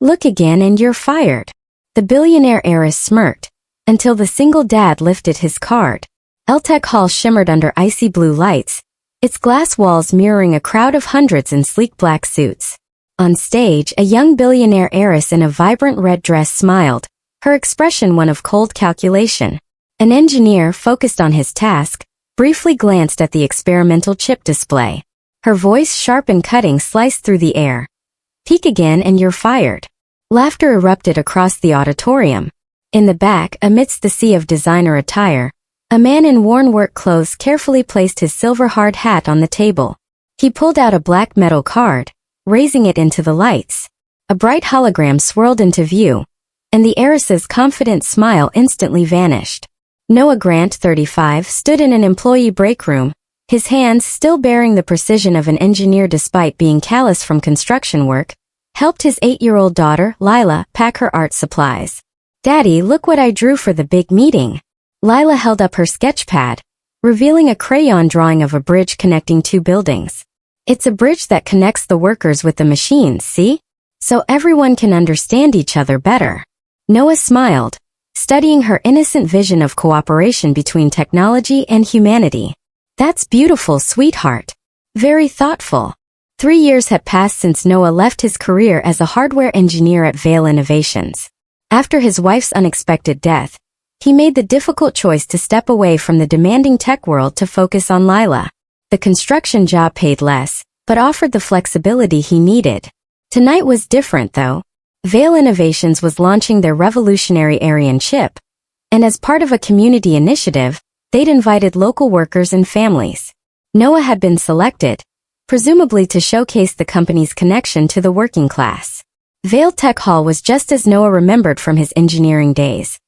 Look again and you're fired. The billionaire heiress smirked, until the single dad lifted his card. Tech Hall shimmered under icy blue lights, its glass walls mirroring a crowd of hundreds in sleek black suits. On stage, a young billionaire heiress in a vibrant red dress smiled, her expression one of cold calculation. An engineer, focused on his task, briefly glanced at the experimental chip display. Her voice, sharp and cutting, sliced through the air. Peek again and you're fired. Laughter erupted across the auditorium. In the back, amidst the sea of designer attire, a man in worn work clothes carefully placed his silver hard hat on the table. He pulled out a black metal card, raising it into the lights. A bright hologram swirled into view, and the heiress's confident smile instantly vanished. Noah Grant, 35, stood in an employee break room, his hands still bearing the precision of an engineer despite being callous from construction work, helped his 8-year-old daughter, Lila, pack her art supplies. "Daddy, look what I drew for the big meeting." Lila held up her sketch pad, revealing a crayon drawing of a bridge connecting two buildings. "It's a bridge that connects the workers with the machines, see? So everyone can understand each other better." Noah smiled, studying her innocent vision of cooperation between technology and humanity. "That's beautiful, sweetheart. Very thoughtful." 3 years had passed since Noah left his career as a hardware engineer at Vail Innovations. After his wife's unexpected death, he made the difficult choice to step away from the demanding tech world to focus on Lila. The construction job paid less, but offered the flexibility he needed. Tonight was different though. Vail Innovations was launching their revolutionary Aryan chip, and as part of a community initiative, they'd invited local workers and families. Noah had been selected, presumably to showcase the company's connection to the working class. Vail Tech Hall was just as Noah remembered from his engineering days.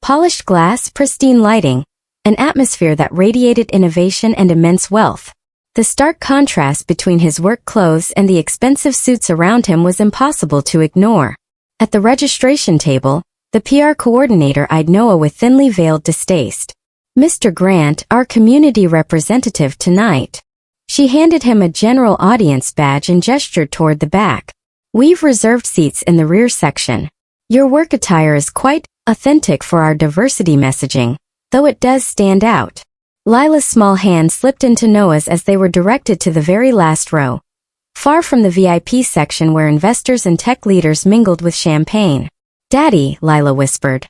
Polished glass, pristine lighting, an atmosphere that radiated innovation and immense wealth. The stark contrast between his work clothes and the expensive suits around him was impossible to ignore. At the registration table, the PR coordinator eyed Noah with thinly veiled distaste. "Mr. Grant, our community representative tonight." She handed him a general audience badge and gestured toward the back. "We've reserved seats in the rear section. Your work attire is quite authentic for our diversity messaging, though it does stand out." Lila's small hand slipped into Noah's as they were directed to the very last row, far from the VIP section where investors and tech leaders mingled with champagne. "Daddy," Lila whispered,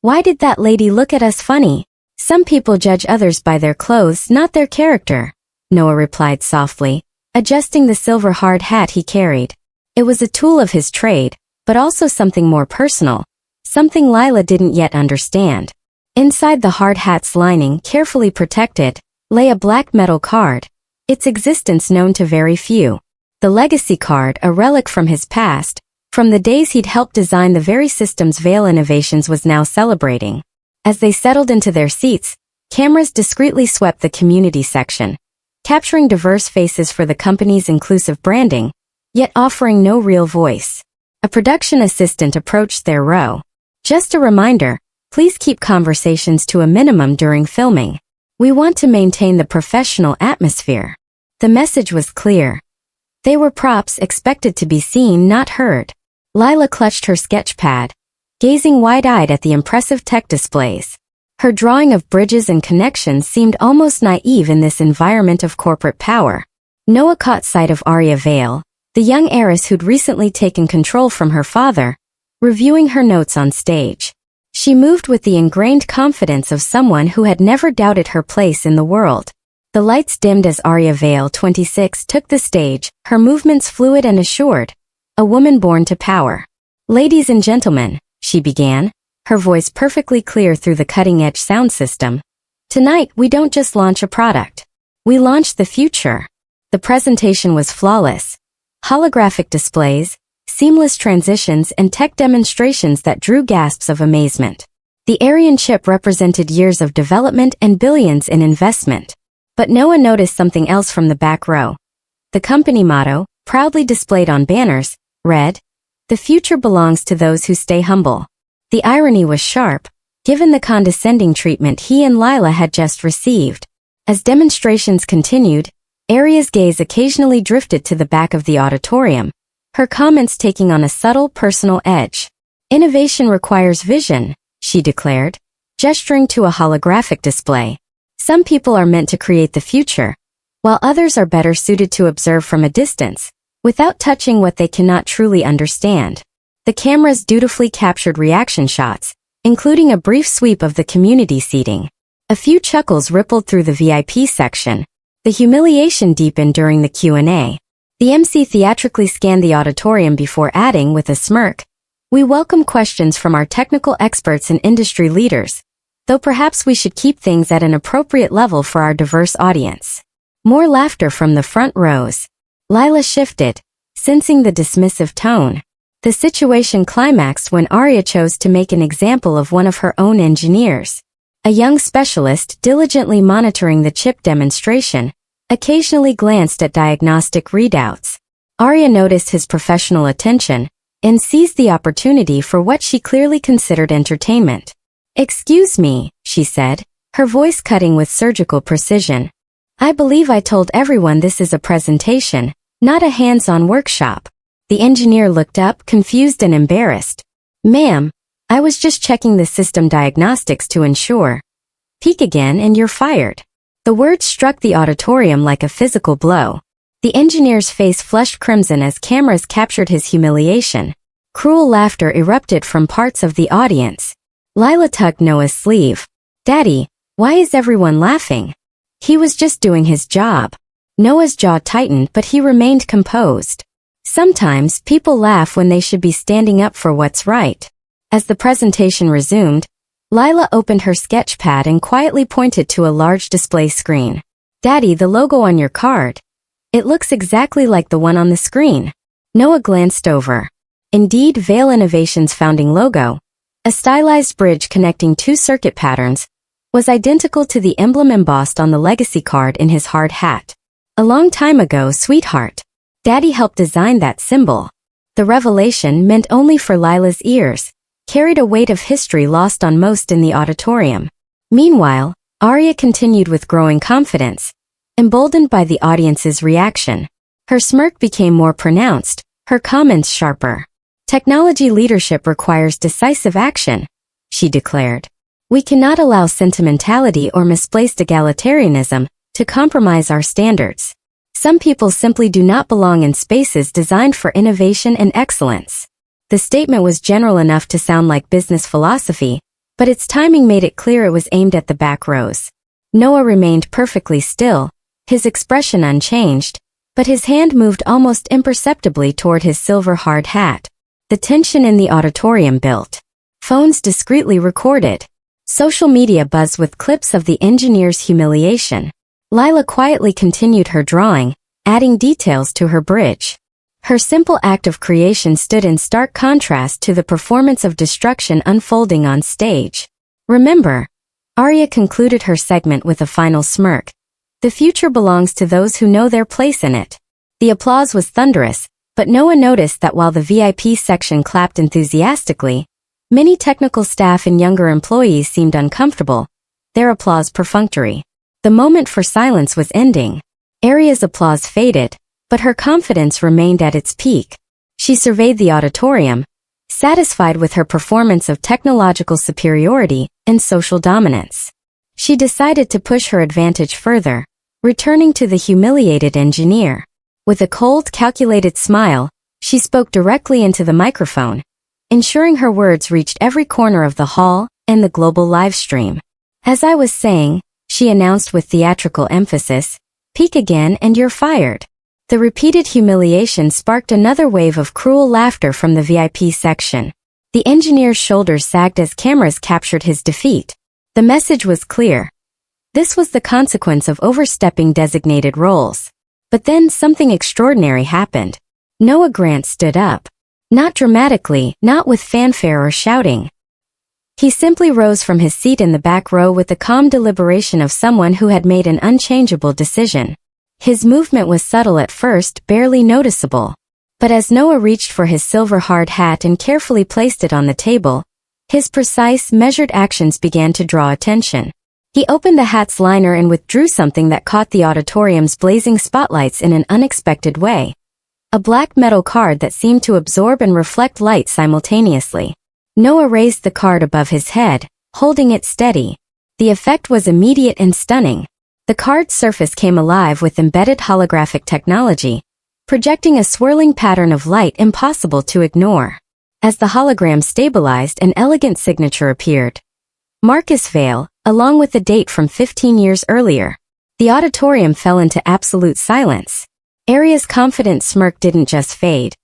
"why did that lady look at us funny?" "Some people judge others by their clothes, not their character," Noah replied softly, adjusting the silver hard hat he carried. It was a tool of his trade, but also something more personal, something Lila didn't yet understand. Inside the hard hat's lining, carefully protected, lay a black metal card, its existence known to very few. The legacy card, a relic from his past, from the days he'd helped design the very systems Vail Innovations was now celebrating. As they settled into their seats, cameras discreetly swept the community section, capturing diverse faces for the company's inclusive branding, yet offering no real voice. A production assistant approached their row. "Just a reminder, please keep conversations to a minimum during filming. We want to maintain the professional atmosphere." The message was clear. They were props expected to be seen, not heard. Lila clutched her sketch pad, gazing wide-eyed at the impressive tech displays. Her drawing of bridges and connections seemed almost naive in this environment of corporate power. Noah caught sight of Arya Vail, the young heiress who'd recently taken control from her father, reviewing her notes on stage. She moved with the ingrained confidence of someone who had never doubted her place in the world. The lights dimmed as Arya Vail, 26, took the stage, her movements fluid and assured, a woman born to power. "Ladies and gentlemen," she began, her voice perfectly clear through the cutting-edge sound system. "Tonight, we don't just launch a product. We launch the future." The presentation was flawless. Holographic displays, seamless transitions and tech demonstrations that drew gasps of amazement. The Aryan chip represented years of development and billions in investment. But Noah noticed something else from the back row. The company motto, proudly displayed on banners, read, "The future belongs to those who stay humble." The irony was sharp, given the condescending treatment he and Lila had just received. As demonstrations continued, Arya's gaze occasionally drifted to the back of the auditorium, her comments taking on a subtle personal edge. Innovation requires vision, she declared, gesturing to a holographic display. Some people are meant to create the future, while others are better suited to observe from a distance, without touching what they cannot truly understand. The cameras dutifully captured reaction shots, including a brief sweep of the community seating. A few chuckles rippled through the VIP section. The humiliation deepened during the Q&A. The MC theatrically scanned the auditorium before adding with a smirk, "We welcome questions from our technical experts and industry leaders, though perhaps we should keep things at an appropriate level for our diverse audience." More laughter from the front rows. Lila shifted, sensing the dismissive tone. The situation climaxed when Arya chose to make an example of one of her own engineers. A young specialist diligently monitoring the chip demonstration, occasionally glanced at diagnostic readouts. Arya noticed his professional attention and seized the opportunity for what she clearly considered entertainment. "Excuse me," she said, her voice cutting with surgical precision. "I believe I told everyone this is a presentation, not a hands-on workshop." The engineer looked up, confused and embarrassed. "Ma'am, I was just checking the system diagnostics to ensure." "Peek again and you're fired." The words struck the auditorium like a physical blow. The engineer's face flushed crimson as cameras captured his humiliation. Cruel laughter erupted from parts of the audience. Lila tugged Noah's sleeve. "Daddy, why is everyone laughing?" "He was just doing his job." Noah's jaw tightened, but he remained composed. Sometimes people laugh when they should be standing up for what's right. As the presentation resumed, Lila opened her sketch pad and quietly pointed to a large display screen. "Daddy, the logo on your card. It looks exactly like the one on the screen." Noah glanced over. Indeed, Vale Innovations' founding logo, a stylized bridge connecting two circuit patterns, was identical to the emblem embossed on the legacy card in his hard hat. "A long time ago, sweetheart. Daddy helped design that symbol." The revelation, meant only for Lila's ears, carried a weight of history lost on most in the auditorium. Meanwhile, Arya continued with growing confidence, emboldened by the audience's reaction. Her smirk became more pronounced, her comments sharper. "Technology leadership requires decisive action," she declared. "We cannot allow sentimentality or misplaced egalitarianism to compromise our standards. Some people simply do not belong in spaces designed for innovation and excellence." The statement was general enough to sound like business philosophy, but its timing made it clear it was aimed at the back rows. Noah remained perfectly still, his expression unchanged, but his hand moved almost imperceptibly toward his silver hard hat. The tension in the auditorium built. Phones discreetly recorded. Social media buzzed with clips of the engineer's humiliation. Lila quietly continued her drawing, adding details to her bridge. Her simple act of creation stood in stark contrast to the performance of destruction unfolding on stage. "Remember," Arya concluded her segment with a final smirk, "the future belongs to those who know their place in it." The applause was thunderous, but Noah noticed that while the VIP section clapped enthusiastically, many technical staff and younger employees seemed uncomfortable, their applause perfunctory. The moment for silence was ending. Arya's applause faded, but her confidence remained at its peak. She surveyed the auditorium, satisfied with her performance of technological superiority and social dominance. She decided to push her advantage further, returning to the humiliated engineer. With a cold, calculated smile, she spoke directly into the microphone, ensuring her words reached every corner of the hall and the global live stream. "As I was saying," she announced with theatrical emphasis, "peek again and you're fired." The repeated humiliation sparked another wave of cruel laughter from the VIP section. The engineer's shoulders sagged as cameras captured his defeat. The message was clear. This was the consequence of overstepping designated roles. But then something extraordinary happened. Noah Grant stood up. Not dramatically, not with fanfare or shouting. He simply rose from his seat in the back row with the calm deliberation of someone who had made an unchangeable decision. His movement was subtle at first, barely noticeable. But as Noah reached for his silver hard hat and carefully placed it on the table, his precise, measured actions began to draw attention. He opened the hat's liner and withdrew something that caught the auditorium's blazing spotlights in an unexpected way. a black metal card that seemed to absorb and reflect light simultaneously. Noah raised the card above his head, holding it steady. The effect was immediate and stunning. The card's surface came alive with embedded holographic technology, projecting a swirling pattern of light impossible to ignore. As the hologram stabilized, an elegant signature appeared. Marcus Vale, along with the date from 15 years earlier. The auditorium fell into absolute silence. Aria's confident smirk didn't just fade.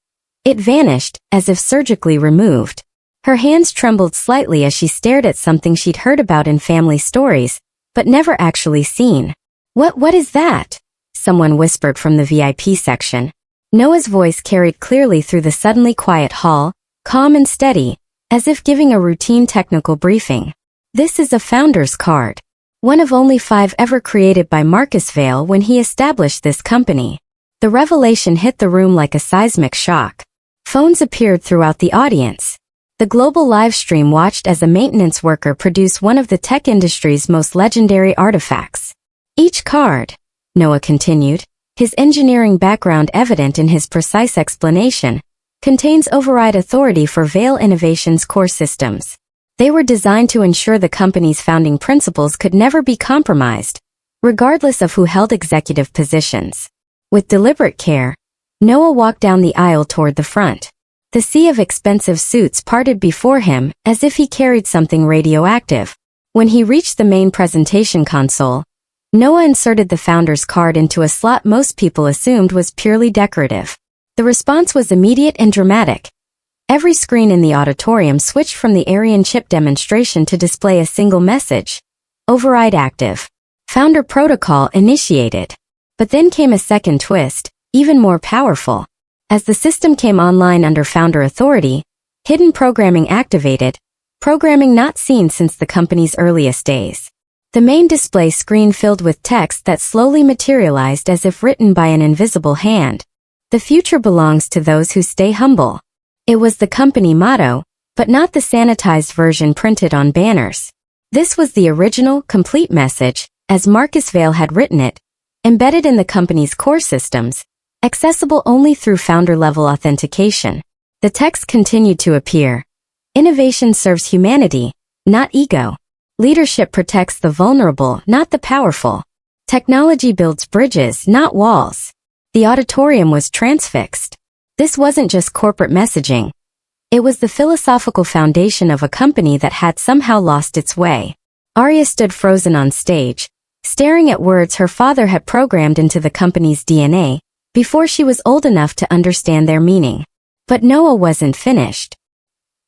It vanished, as if surgically removed. Her hands trembled slightly as she stared at something she'd heard about in family stories, but never actually seen. What is that?" someone whispered from the VIP section. Noah's voice carried clearly through the suddenly quiet hall, calm and steady, as if giving a routine technical briefing. "This is a founder's card. One of only 5 ever created by Marcus Vale when he established this company." The revelation hit the room like a seismic shock. Phones appeared throughout the audience. The global live stream watched as a maintenance worker produced one of the tech industry's most legendary artifacts. "Each card," Noah continued, his engineering background evident in his precise explanation, "contains override authority for Vale Innovation's core systems. They were designed to ensure the company's founding principles could never be compromised, regardless of who held executive positions." With deliberate care, Noah walked down the aisle toward the front. The sea of expensive suits parted before him as if he carried something radioactive. When he reached the main presentation console, Noah inserted the founder's card into a slot most people assumed was purely decorative. The response was immediate and dramatic. Every screen in the auditorium switched from the Aryan chip demonstration to display a single message: "Override active. Founder protocol initiated." But then came a second twist, even more powerful. As the system came online under founder authority, hidden programming activated, programming not seen since the company's earliest days. The main display screen filled with text that slowly materialized as if written by an invisible hand. "The future belongs to those who stay humble." It was the company motto, but not the sanitized version printed on banners. This was the original, complete message, as Marcus Vale had written it, embedded in the company's core systems, accessible only through founder-level authentication. The text continued to appear. "Innovation serves humanity, not ego. Leadership protects the vulnerable, not the powerful. Technology builds bridges, not walls." The auditorium was transfixed. This wasn't just corporate messaging. It was the philosophical foundation of a company that had somehow lost its way. Arya stood frozen on stage, staring at words her father had programmed into the company's DNA, before she was old enough to understand their meaning. But Noah wasn't finished.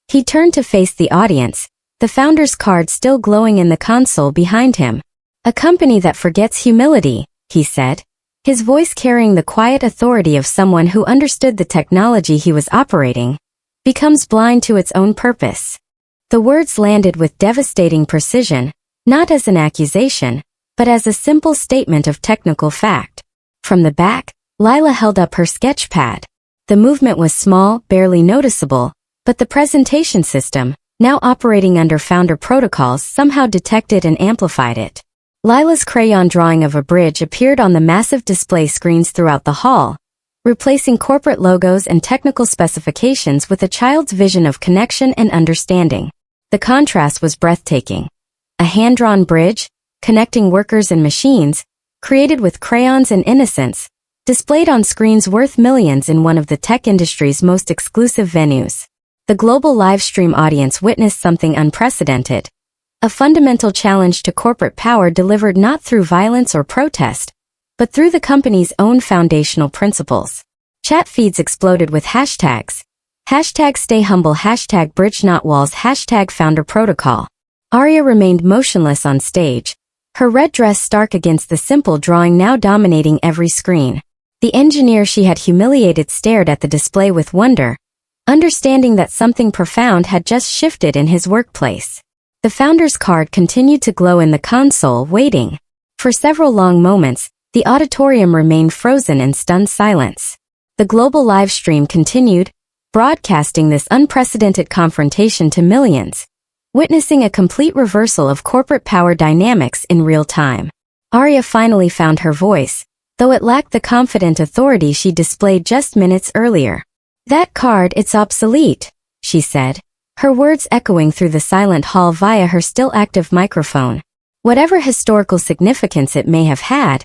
He turned to face the audience, the founder's card still glowing in the console behind him. "A company that forgets humility," he said, his voice carrying the quiet authority of someone who understood the technology he was operating, "becomes blind to its own purpose." The words landed with devastating precision, not as an accusation, but as a simple statement of technical fact. From the back, Lila held up her sketch pad. The movement was small, barely noticeable, but the presentation system, now operating under founder protocols, somehow detected and amplified it. Lila's crayon drawing of a bridge appeared on the massive display screens throughout the hall, replacing corporate logos and technical specifications with a child's vision of connection and understanding. The contrast was breathtaking. A hand-drawn bridge, connecting workers and machines, created with crayons and innocence, displayed on screens worth millions in one of the tech industry's most exclusive venues. The global live stream audience witnessed something unprecedented. A fundamental challenge to corporate power delivered not through violence or protest, but through the company's own foundational principles. Chat feeds exploded with hashtags. Hashtag stay humble, hashtag bridge not walls, hashtag founder protocol. Arya remained motionless on stage, her red dress stark against the simple drawing now dominating every screen. The engineer she had humiliated stared at the display with wonder, understanding that something profound had just shifted in his workplace. The founder's card continued to glow in the console, waiting. For several long moments, the auditorium remained frozen in stunned silence. The global live stream continued, broadcasting this unprecedented confrontation to millions, witnessing a complete reversal of corporate power dynamics in real time. Arya finally found her voice, though it lacked the confident authority she displayed just minutes earlier. "That card, it's obsolete," she said, her words echoing through the silent hall via her still active microphone. Whatever historical significance it may have had,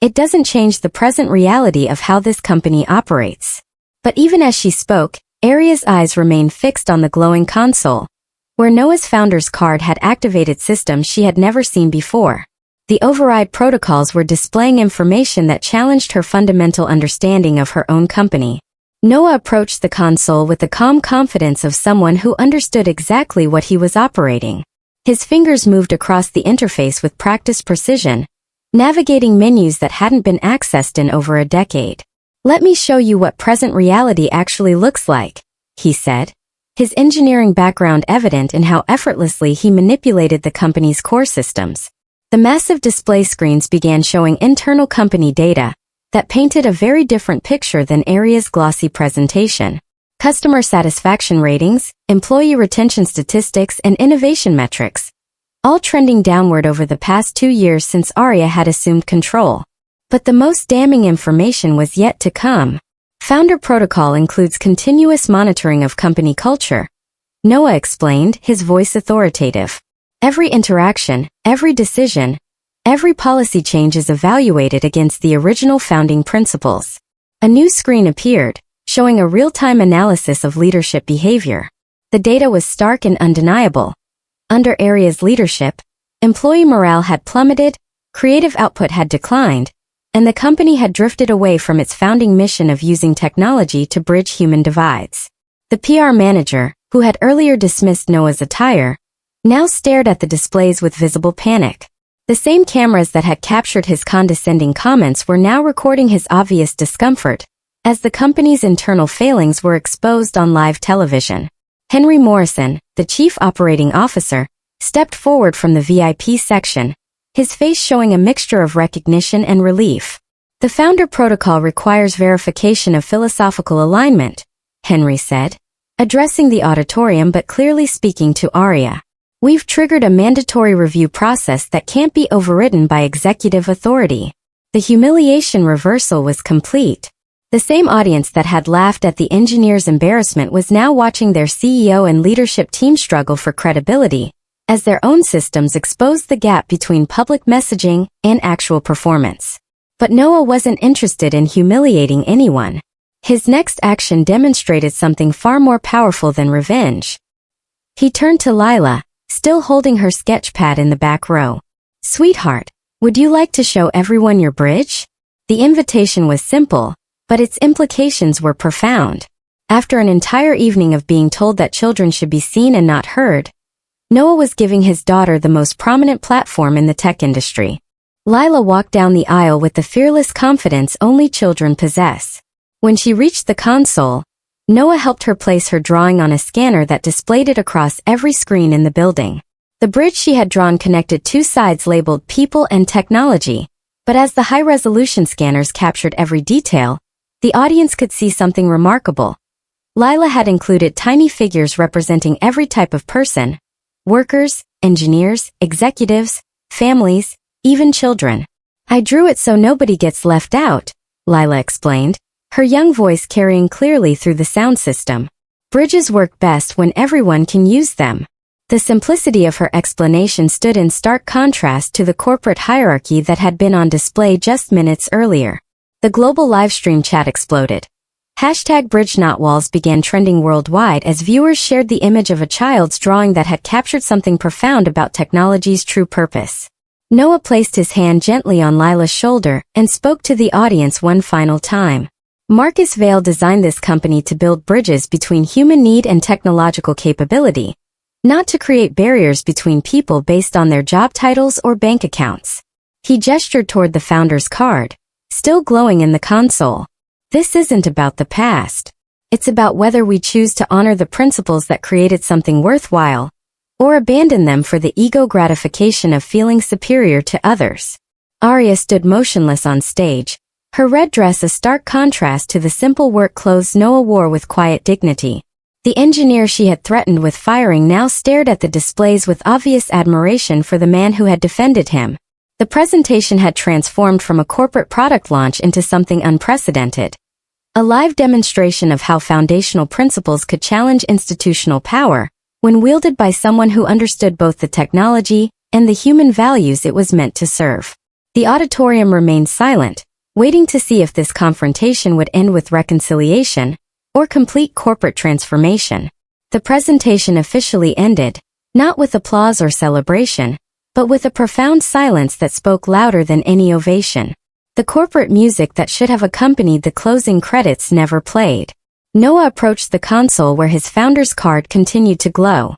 it doesn't change the present reality of how this company operates. But even as she spoke, Aria's eyes remained fixed on the glowing console, where Noah's founder's card had activated systems she had never seen before. The override protocols were displaying information that challenged her fundamental understanding of her own company. Noah approached the console with the calm confidence of someone who understood exactly what he was operating. His fingers moved across the interface with practiced precision, navigating menus that hadn't been accessed in over a decade. "Let me show you what present reality actually looks like," he said, his engineering background evident in how effortlessly he manipulated the company's core systems. The massive display screens began showing internal company data that painted a very different picture than Aria's glossy presentation. Customer satisfaction ratings, employee retention statistics, and innovation metrics, all trending downward over the past 2 years since Aria had assumed control. But the most damning information was yet to come. Founder protocol includes continuous monitoring of company culture, Noah explained, his voice authoritative. Every interaction, every decision, every policy change is evaluated against the original founding principles. A new screen appeared, showing a real-time analysis of leadership behavior. The data was stark and undeniable. Under Aria's leadership, employee morale had plummeted, creative output had declined, and the company had drifted away from its founding mission of using technology to bridge human divides. The PR manager, who had earlier dismissed Noah's attire, now stared at the displays with visible panic. The same cameras that had captured his condescending comments were now recording his obvious discomfort, as the company's internal failings were exposed on live television. Henry Morrison, the chief operating officer, stepped forward from the VIP section, his face showing a mixture of recognition and relief. "The founder protocol requires verification of philosophical alignment," Henry said, addressing the auditorium but clearly speaking to Aria. "We've triggered a mandatory review process that can't be overridden by executive authority." The humiliation reversal was complete. The same audience that had laughed at the engineer's embarrassment was now watching their CEO and leadership team struggle for credibility, as their own systems exposed the gap between public messaging and actual performance. But Noah wasn't interested in humiliating anyone. His next action demonstrated something far more powerful than revenge. He turned to Lila, still holding her sketch pad in the back row. "Sweetheart, would you like to show everyone your bridge?" The invitation was simple, but its implications were profound. After an entire evening of being told that children should be seen and not heard, Noah was giving his daughter the most prominent platform in the tech industry. Lila walked down the aisle with the fearless confidence only children possess. When she reached the console, Noah helped her place her drawing on a scanner that displayed it across every screen in the building. The bridge she had drawn connected two sides labeled people and technology, but as the high-resolution scanners captured every detail, the audience could see something remarkable. Lila had included tiny figures representing every type of person: workers, engineers, executives, families, even children. "I drew it so nobody gets left out," Lila explained, her young voice carrying clearly through the sound system. "Bridges work best when everyone can use them." The simplicity of her explanation stood in stark contrast to the corporate hierarchy that had been on display just minutes earlier. The global livestream chat exploded. #BridgeNotWalls began trending worldwide as viewers shared the image of a child's drawing that had captured something profound about technology's true purpose. Noah placed his hand gently on Lila's shoulder and spoke to the audience one final time. Marcus Vail designed this company to build bridges between human need and technological capability, not to create barriers between people based on their job titles or bank accounts. He gestured toward the founder's card, still glowing in the console. "This isn't about the past. It's about whether we choose to honor the principles that created something worthwhile, or abandon them for the ego gratification of feeling superior to others." Aria stood motionless on stage, her red dress a stark contrast to the simple work clothes Noah wore with quiet dignity. The engineer she had threatened with firing now stared at the displays with obvious admiration for the man who had defended him. The presentation had transformed from a corporate product launch into something unprecedented. A live demonstration of how foundational principles could challenge institutional power when wielded by someone who understood both the technology and the human values it was meant to serve. The auditorium remained silent, waiting to see if this confrontation would end with reconciliation or complete corporate transformation. The presentation officially ended, not with applause or celebration, but with a profound silence that spoke louder than any ovation. The corporate music that should have accompanied the closing credits never played. Noah approached the console where his founder's card continued to glow.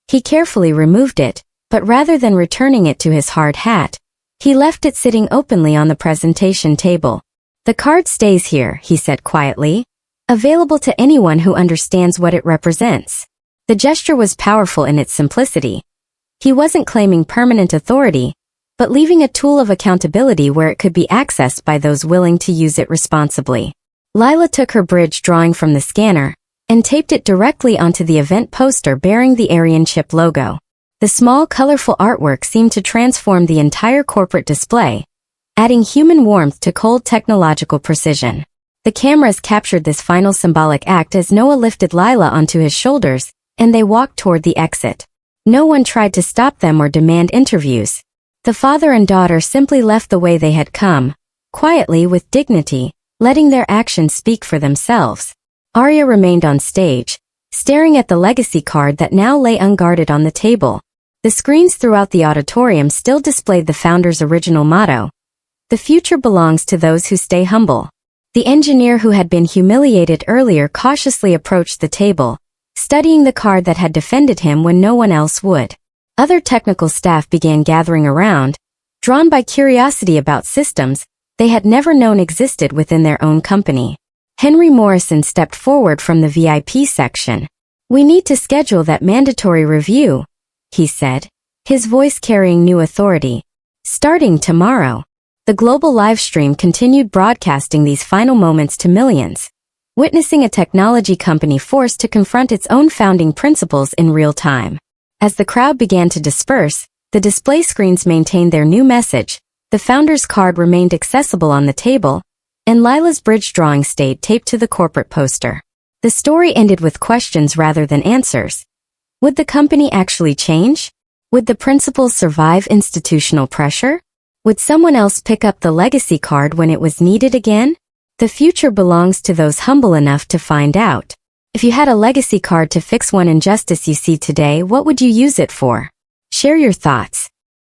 He carefully removed it, but rather than returning it to his hard hat, he left it sitting openly on the presentation table. "The card stays here," he said quietly, "available to anyone who understands what it represents." The gesture was powerful in its simplicity. He wasn't claiming permanent authority, but leaving a tool of accountability where it could be accessed by those willing to use it responsibly. Lila took her bridge drawing from the scanner and taped it directly onto the event poster bearing the Aryan chip logo. The small, colorful artwork seemed to transform the entire corporate display, adding human warmth to cold technological precision. The cameras captured this final symbolic act as Noah lifted Lila onto his shoulders, and they walked toward the exit. No one tried to stop them or demand interviews. The father and daughter simply left the way they had come, quietly with dignity, letting their actions speak for themselves. Arya remained on stage, staring at the legacy card that now lay unguarded on the table. The screens throughout the auditorium still displayed the founder's original motto: "The future belongs to those who stay humble." The engineer who had been humiliated earlier cautiously approached the table, studying the card that had defended him when no one else would. Other technical staff began gathering around, drawn by curiosity about systems they had never known existed within their own company. Henry Morrison stepped forward from the VIP section. "We need to schedule that mandatory review," he said, his voice carrying new authority. "Starting tomorrow." The global livestream continued broadcasting these final moments to millions, witnessing a technology company forced to confront its own founding principles in real time. As the crowd began to disperse, the display screens maintained their new message. The founder's card remained accessible on the table, and Lila's bridge drawing stayed taped to the corporate poster. The story ended with questions rather than answers. Would the company actually change? Would the principles survive institutional pressure? Would someone else pick up the legacy card when it was needed again? The future belongs to those humble enough to find out. If you had a legacy card to fix one injustice you see today, what would you use it for? Share your thoughts.